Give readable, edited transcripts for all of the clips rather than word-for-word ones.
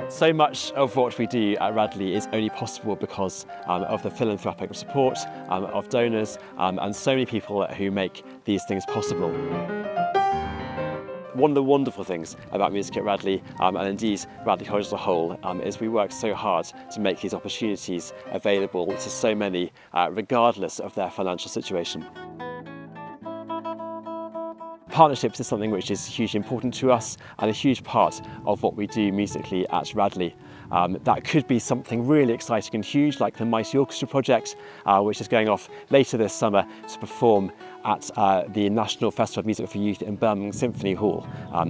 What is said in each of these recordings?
So much of what we do at Radley is only possible because of the philanthropic support of donors and so many people who make these things possible. One of the wonderful things about music at Radley, and indeed Radley College as a whole, is we work so hard to make these opportunities available to so many, regardless of their financial situation. Partnerships is something which is hugely important to us and a huge part of what we do musically at Radley. That could be something really exciting and huge, like the Mighty Orchestra project, which is going off later this summer to perform at the National Festival of Music for Youth in Birmingham Symphony Hall.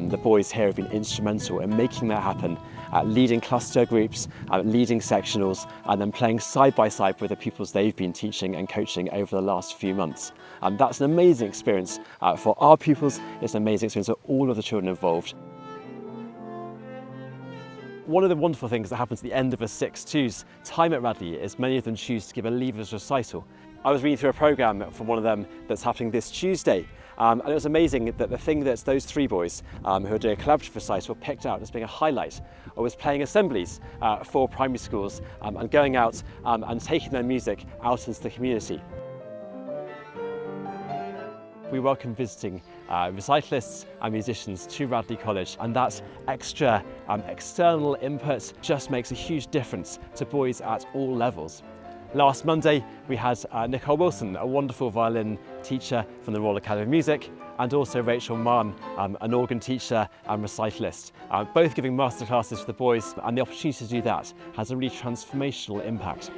The boys here have been instrumental in making that happen, leading cluster groups, leading sectionals, and then playing side by side with the pupils they've been teaching and coaching over the last few months. That's an amazing experience for our pupils, it's an amazing experience for all of the children involved. One of the wonderful things that happens at the end of a 6-2's time at Radley is many of them choose to give a leavers recital. I was reading through a programme from one of them that's happening this Tuesday, and it was amazing that the thing that those three boys who are doing a collaborative recital picked out as being a highlight was playing assemblies for primary schools and going out and taking their music out into the community. We welcome visiting recitalists and musicians to Radley College, and that extra external input just makes a huge difference to boys at all levels. Last Monday we had Nicole Wilson, a wonderful violin teacher from the Royal Academy of Music, and also Rachel Mann, an organ teacher and recitalist, both giving masterclasses for the boys, and the opportunity to do that has a really transformational impact.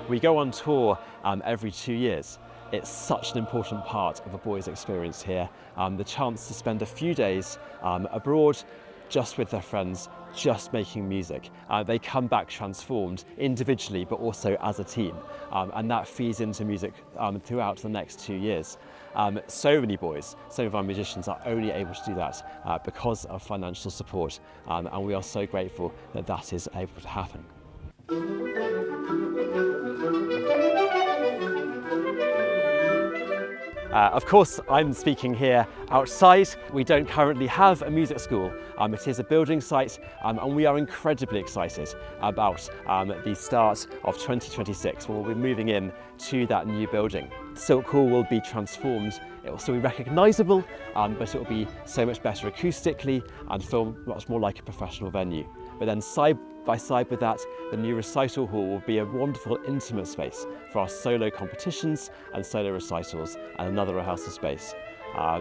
We go on tour every 2 years. It's such an important part of a boy's experience here. The chance to spend a few days abroad just with their friends, just making music. They come back transformed individually but also as a team, and that feeds into music throughout the next 2 years. So many boys, some of our musicians are only able to do that because of financial support, and we are so grateful that that is able to happen. Of course, I'm speaking here outside. We don't currently have a music school. It is a building site, and we are incredibly excited about the start of 2026, when we'll be moving in to that new building. Silk Hall will be transformed. It will still be recognisable, but it will be so much better acoustically and feel much more like a professional venue. But then side by side with that, the new recital hall will be a wonderful intimate space for our solo competitions and solo recitals, and another rehearsal space.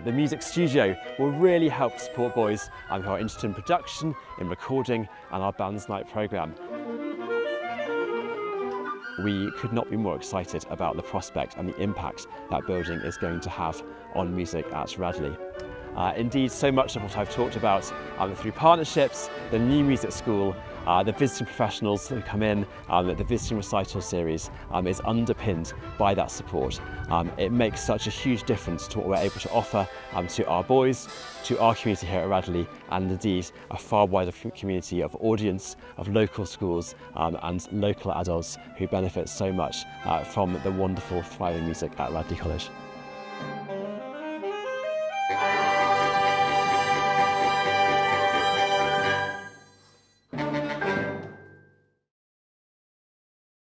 The music studio will really help support boys who are interested in production, in recording, and our Bands Night programme. We could not be more excited about the prospect and the impact that building is going to have on music at Radley. Indeed, so much of what I've talked about through partnerships, the new music school, the visiting professionals who come in, the visiting recital series is underpinned by that support. It makes such a huge difference to what we're able to offer to our boys, to our community here at Radley, and indeed a far wider community of audience, of local schools and local adults who benefit so much from the wonderful, thriving music at Radley College.